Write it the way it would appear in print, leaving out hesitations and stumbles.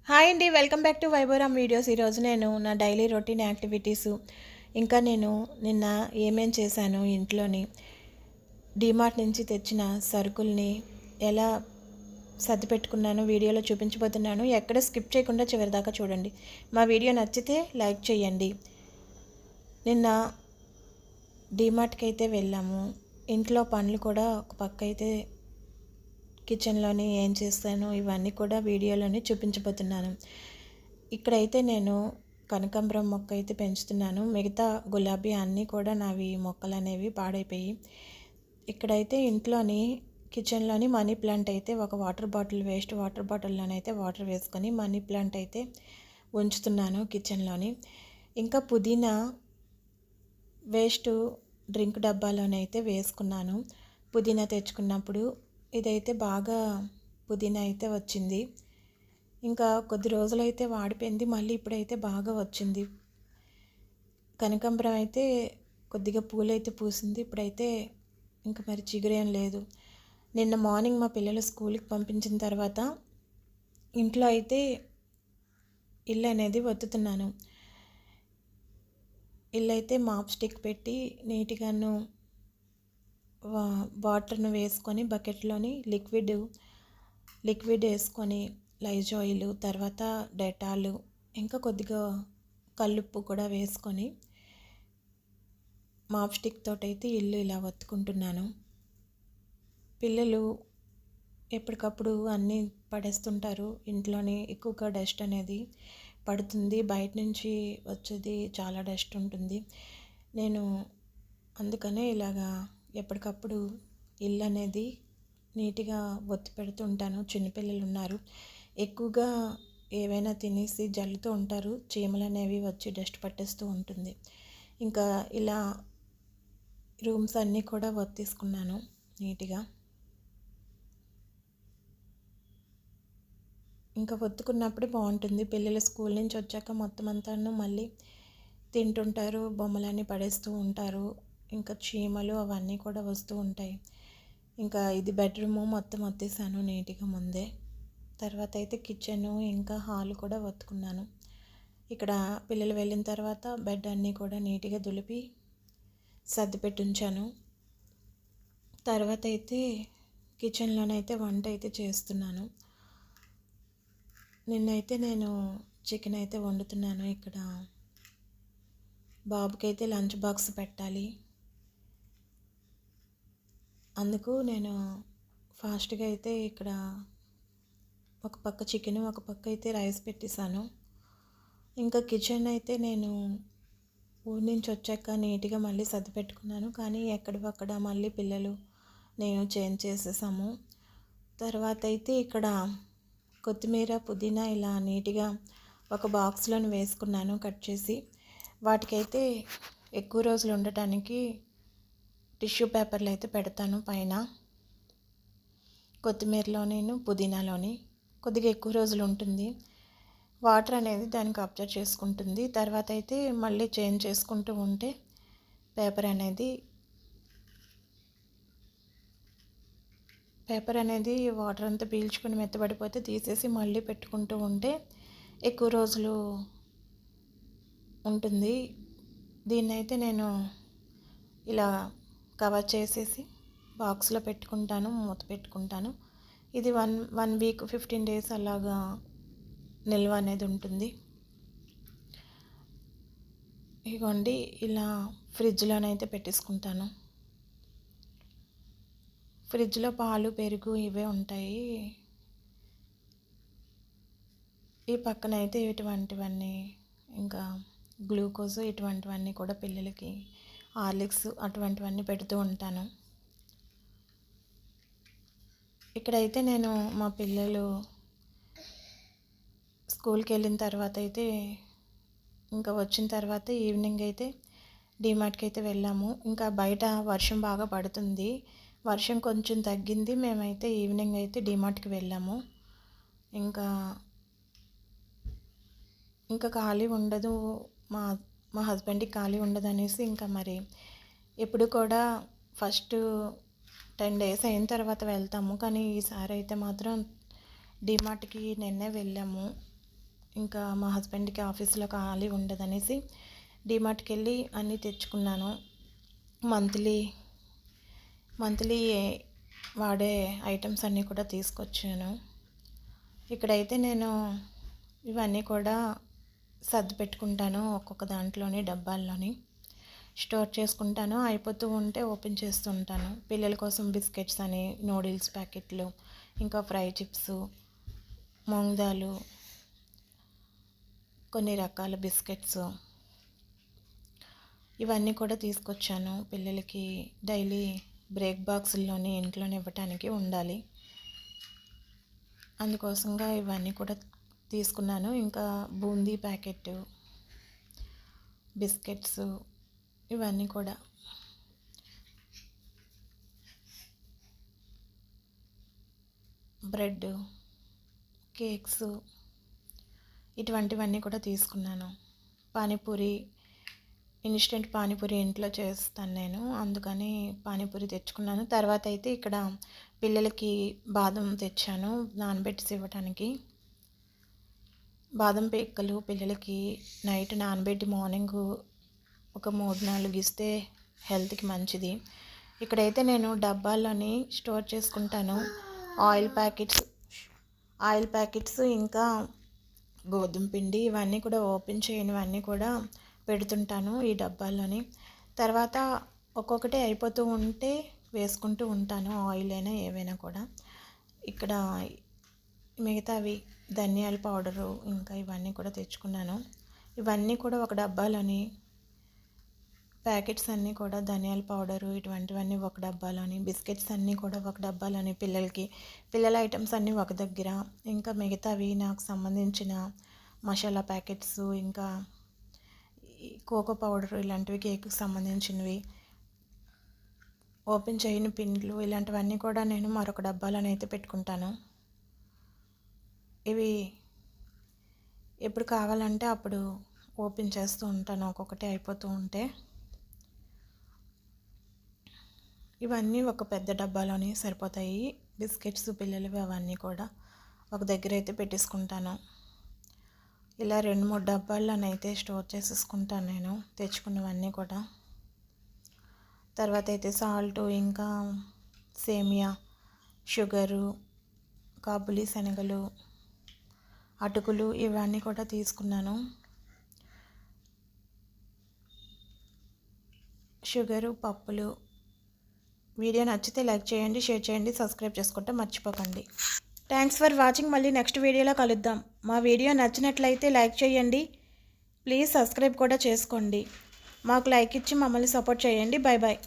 Hi అండి, welcome back to వైబోరామ్ videos. ఈరోజు నేను నా డైలీ రొటీన్ యాక్టివిటీసు, ఇంకా నేను నిన్న ఏమేం చేశాను ఇంట్లోని, డీమార్ట్ నుంచి తెచ్చిన సరుకుల్ని ఎలా సర్ది పెట్టుకున్నాను వీడియోలో చూపించబోతున్నాను. ఎక్కడ స్కిప్ చేయకుండా చివరిదాకా చూడండి. మా వీడియో నచ్చితే లైక్ చేయండి. నిన్న డీమార్ట్కి అయితే వెళ్ళాము. ఇంట్లో పనులు కూడా ఒక పక్క అయితే కిచెన్లోని ఏం చేస్తాను ఇవన్నీ కూడా వీడియోలోని చూపించబోతున్నాను. ఇక్కడైతే నేను కనకాంబరం మొక్క అయితే పెంచుతున్నాను. మిగతా గులాబీ అన్నీ కూడా నావి మొక్కలు అనేవి పాడైపోయి, ఇక్కడైతే ఇంట్లోని కిచెన్లోని మనీ ప్లాంట్ అయితే ఒక వాటర్ బాటిల్, వేస్ట్ వాటర్ బాటిల్లోనైతే వాటర్ వేసుకొని మనీ ప్లాంట్ అయితే ఉంచుతున్నాను కిచెన్లోని. ఇంకా పుదీనా వేస్ట్ డ్రింక్ డబ్బాలోనైతే వేసుకున్నాను పుదీనా తెచ్చుకున్నప్పుడు. ఇదైతే బాగా పుదీనా అయితే వచ్చింది. ఇంకా కొద్ది రోజులైతే వాడిపోయింది, మళ్ళీ ఇప్పుడైతే బాగా వచ్చింది. కనకాంబరం అయితే కొద్దిగా పూలైతే పూసింది. ఇప్పుడైతే ఇంకా మరి చిగురేం లేదు. నిన్న మార్నింగ్ మా పిల్లలు స్కూల్కి పంపించిన తర్వాత ఇంట్లో అయితే ఇల్లు అనేది వత్తుతున్నాను. ఇల్లు అయితే మాప్ స్టిక్ పెట్టి నీట్గాను వాటర్ను వేసుకొని బకెట్లోని లిక్విడ్ వేసుకొని లైజాయిల్, తర్వాత డెటాలు, ఇంకా కొద్దిగా కల్లుప్పు కూడా వేసుకొని మాప్ స్టిక్ తోటైతే ఇల్లు ఇలా వత్తుకుంటున్నాను. పిల్లలు ఎప్పటికప్పుడు అన్నీ పడేస్తుంటారు. ఇంట్లోని ఎక్కువగా డస్ట్ అనేది పడుతుంది, బయట నుంచి వచ్చేది చాలా డస్ట్ ఉంటుంది. నేను అందుకనే ఇలాగా ఎప్పటికప్పుడు ఇల్లు అనేది నీట్గా ఒత్తి పెడుతూ ఉంటాను. చిన్నపిల్లలు ఉన్నారు, ఎక్కువగా ఏవైనా తినేసి జల్లుతూ ఉంటారు, చీమలు అనేవి వచ్చి డస్ట్ పట్టేస్తూ ఉంటుంది. ఇంకా ఇలా రూమ్స్ అన్నీ కూడా ఒత్తేసుకున్నాను నీట్గా. ఇంకా ఒత్తుకున్నప్పుడు బాగుంటుంది. పిల్లలు స్కూల్ నుంచి వచ్చాక మొత్తం అంతా మళ్ళీ తింటుంటారు, బొమ్మలన్నీ పడేస్తూ ఉంటారు, ఇంకా చీమలు అవన్నీ కూడా వస్తూ ఉంటాయి. ఇంకా ఇది బెడ్రూమ్ మొత్తం వచ్చేసాను నీట్గా ముందే. తర్వాత అయితే కిచెను ఇంకా హాల్ కూడా ఒత్తుకున్నాను. ఇక్కడ పిల్లలు వెళ్ళిన తర్వాత బెడ్ అన్నీ కూడా నీట్గా దులిపి సర్దిపెట్టి ఉంచాను. తర్వాత అయితే కిచెన్లోనైతే వంట అయితే చేస్తున్నాను. నిన్నైతే నేను చికెన్ అయితే వండుతున్నాను. ఇక్కడ బాబుకైతే లంచ్ బాక్స్ పెట్టాలి, అందుకు నేను ఫాస్ట్గా అయితే ఇక్కడ ఒక పక్క చికెన్, ఒక పక్క అయితే రైస్ పెట్టేశాను. ఇంకా కిచెన్ అయితే నేను ఊరి నుంచి వచ్చాక నీట్గా మళ్ళీ సర్ది పెట్టుకున్నాను, కానీ ఎక్కడివక్కడ మళ్ళీ పిల్లలు నేను చేంజ్ చేసేసాము. తర్వాత అయితే ఇక్కడ కొత్తిమీర, పుదీనా ఇలా నీట్గా ఒక బాక్స్లోని వేసుకున్నాను కట్ చేసి. వాటికైతే ఎక్కువ రోజులు ఉండటానికి టిష్యూ పేపర్లు అయితే పెడతాను పైన. కొత్తిమీరలోని పుదీనాలోని కొద్దిగా ఎక్కువ రోజులు ఉంటుంది, వాటర్ అనేది దానికి అబ్జర్వ్ చేసుకుంటుంది. తర్వాత అయితే మళ్ళీ చేంజ్ చేసుకుంటూ ఉంటే పేపర్ అనేది వాటర్ అంతా పీల్చుకుని మెత్తబడిపోతే తీసేసి మళ్ళీ పెట్టుకుంటూ ఉంటే ఎక్కువ రోజులు ఉంటుంది. దీన్నైతే నేను ఇలా కవర్ చేసేసి బాక్స్లో పెట్టుకుంటాను, మూత పెట్టుకుంటాను. ఇది వన్ వీక్ 15 days అలాగా నిల్వ అనేది ఉంటుంది. ఇదిగోండి, ఇలా ఫ్రిడ్జ్లోనైతే పెట్టేసుకుంటాను. ఫ్రిడ్జ్లో పాలు, పెరుగు ఇవే ఉంటాయి. ఈ పక్కన అయితే ఇటువంటివన్నీ, ఇంకా గ్లూకోజ్ ఇటువంటివన్నీ కూడా పిల్లలకి హార్లిక్స్ అటువంటివన్నీ పెడుతూ ఉంటాను. ఇక్కడైతే నేను మా పిల్లలు స్కూల్కి వెళ్ళిన తర్వాత అయితే ఇంకా వచ్చిన తర్వాత ఈవినింగ్ అయితే డీమార్ట్కి అయితే వెళ్ళాము. ఇంకా బయట వర్షం బాగా పడుతుంది, వర్షం కొంచెం తగ్గింది, మేమైతే ఈవినింగ్ అయితే డీమార్ట్కి వెళ్ళాము. ఇంకా ఖాళీ ఉండదు, మా హస్బెండ్కి ఖాళీ ఉండదు అనేసి ఇంకా మరి ఎప్పుడు కూడా ఫస్ట్ 10 days అయిన తర్వాత వెళ్తాము, కానీ ఈసారి అయితే మాత్రం డీమార్ట్కి నిన్నే వెళ్ళాము. ఇంకా మా హస్బెండ్కి ఆఫీస్లో ఖాళీ ఉండదనేసి డీమార్ట్కి వెళ్ళి అన్నీ తెచ్చుకున్నాను. మంత్లీ వాడే ఐటమ్స్ అన్నీ కూడా తీసుకొచ్చాను. ఇక్కడైతే నేను ఇవన్నీ కూడా సర్ది పెట్టుకుంటాను, ఒక్కొక్క దాంట్లోని డబ్బాల్లోని స్టోర్ చేసుకుంటాను. అయిపోతూ ఉంటే ఓపెన్ చేస్తుంటాను. పిల్లల కోసం బిస్కెట్స్ అని, నూడిల్స్ ప్యాకెట్లు, ఇంకా ఫ్రై చిప్స్, మూంగ్ దాలు, కొన్ని రకాల బిస్కెట్స్, ఇవన్నీ కూడా తీసుకొచ్చాను. పిల్లలకి డైలీ బ్రేక్ బాక్సుల్లోని ఇంట్లోనే ఇవ్వటానికి ఉండాలి, అందుకోసంగా ఇవన్నీ కూడా తీసుకున్నాను. ఇంకా బూందీ ప్యాకెట్, బిస్కెట్స్, ఇవన్నీ కూడా బ్రెడ్, కేక్స్, ఇటువంటివన్నీ కూడా తీసుకున్నాను. పానీపూరి, ఇన్స్టెంట్ పానీపూరి ఇంట్లో చేస్తాను నేను, అందుకని పానీపూరి తెచ్చుకున్నాను. తర్వాత అయితే ఇక్కడ పిల్లలకి బాదం తెచ్చాను నానబెట్టి ఇవ్వటానికి. బాదం పిక్కలు పిల్లలకి నైట్ నానబెట్టి మార్నింగ్ ఒక 3-4 ఇస్తే హెల్త్కి మంచిది. ఇక్కడైతే నేను డబ్బాల్లోని స్టోర్ చేసుకుంటాను. ఆయిల్ ప్యాకెట్స్ ఇంకా గోధుమ పిండి, ఇవన్నీ కూడా ఓపెన్ చేయనివన్నీ కూడా పెడుతుంటాను ఈ డబ్బాల్లోని. తర్వాత ఒక్కొక్కటి అయిపోతూ ఉంటే వేసుకుంటూ ఉంటాను, ఆయిల్ అయినా ఏవైనా కూడా. ఇక్కడ మిగతావి ధనియాల పౌడరు ఇంకా ఇవన్నీ కూడా తెచ్చుకున్నాను. ఇవన్నీ కూడా ఒక డబ్బాలోని, ప్యాకెట్స్ అన్నీ కూడా ధనియాల పౌడరు ఇటువంటివన్నీ ఒక డబ్బాలోని, బిస్కెట్స్ అన్నీ కూడా ఒక డబ్బాలోని, పిల్లల ఐటమ్స్ అన్నీ ఒక దగ్గర, ఇంకా మిగతావి నాకు సంబంధించిన మసాలా ప్యాకెట్స్, ఇంకా కోకో పౌడరు, ఇలాంటివి కేక్కి సంబంధించినవి, ఓపెన్ చేయని పిండ్లు, ఇలాంటివన్నీ కూడా నేను మరొక డబ్బాలోనైతే పెట్టుకుంటాను. ఇవి ఎప్పుడు కావాలంటే అప్పుడు ఓపెన్ చేస్తూ ఉంటాను, ఒక్కొక్కటి అయిపోతూ ఉంటే. ఇవన్నీ ఒక పెద్ద డబ్బాలోని సరిపోతాయి. బిస్కెట్స్ పిల్లలవి అవన్నీ కూడా ఒక దగ్గర అయితే పెట్టేసుకుంటాను. ఇలా 2-3 డబ్బాల్లోనైతే స్టోర్ చేసేసుకుంటాను నేను తెచ్చుకున్నవన్నీ కూడా. తర్వాత అయితే సాల్టు, ఇంకా సేమియా, షుగరు, కాబులి శనగలు, అటుకులు, ఇవన్నీ కూడా తీసుకున్నాను. షుగరు, పప్పులు. వీడియో నచ్చితే లైక్ చేయండి, షేర్ చేయండి, సబ్స్క్రైబ్ చేసుకుంటే మర్చిపోకండి. Thanks for watching. మళ్ళీ నెక్స్ట్ వీడియోలో కలుద్దాం. మా వీడియో నచ్చినట్లయితే లైక్ చేయండి, ప్లీజ్ సబ్స్క్రైబ్ కూడా చేసుకోండి. మాకు లైక్ ఇచ్చి మమ్మల్ని సపోర్ట్ చేయండి. Bye bye.